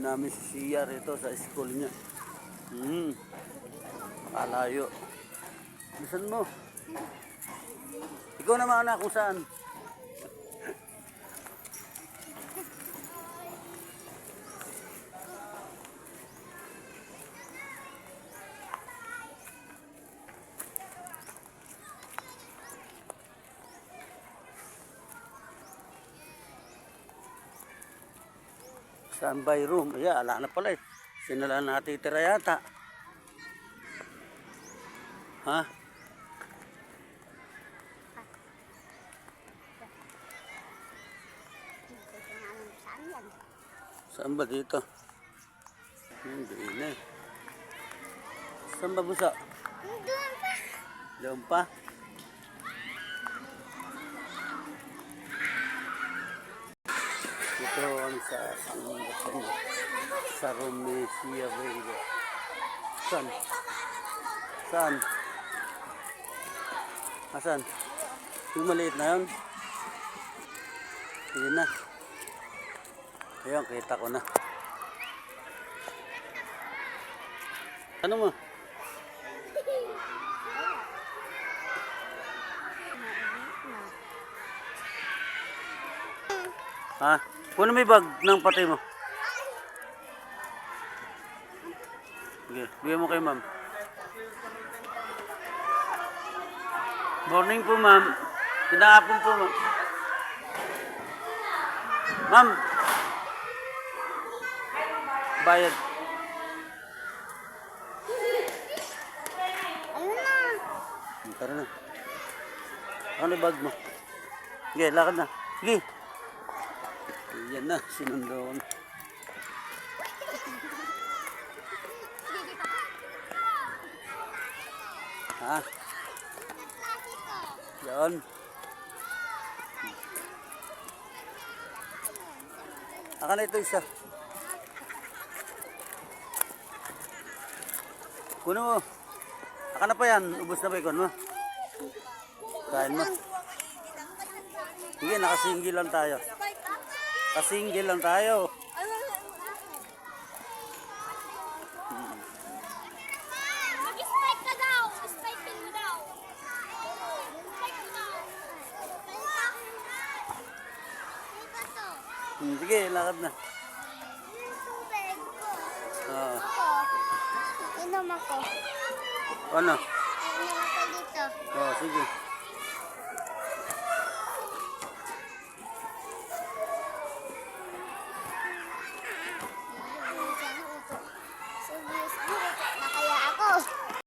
Uuwi namin si Sia rito sa school niya. Kalayo. Bisan mo. Ikaw naman anak kung saan. Standby room. Ay, ala na pala eh. Sinala natitira yata. Ha? Saan ba dito? Hindi na eh. Saan ba busa? Doon pa. Doon pa? Ito ang sa Romesia Vega. Saan? Saan? Asan? Yung maliit na yun? Yun na. Ayun, kita ko na. Ano mo? Ha? Kuno may bag ng patay mo. Sige, bigyan mo kay ma'am. Morning po ma'am. Pinahapon po ma'am. Ma'am. Bayad. Ayun na. Tara na. Ano yung bag mo? Sige, lakad na. Sige. Yan na, sinundo ko na. Ha? Yan. Aka na ito isa. Kuno mo. Aka na pa yan. Ubus na ba ikon mo? Kain mo. Sige, nakasinggil lang tayo. Kasinggil lang tayo. Mag-spike ka daw. Spike mo daw. Spike mo daw. Sige, lakad na. Tubig ko. Oo. Inom ako. Ano? Inom ako dito. Oo, sige.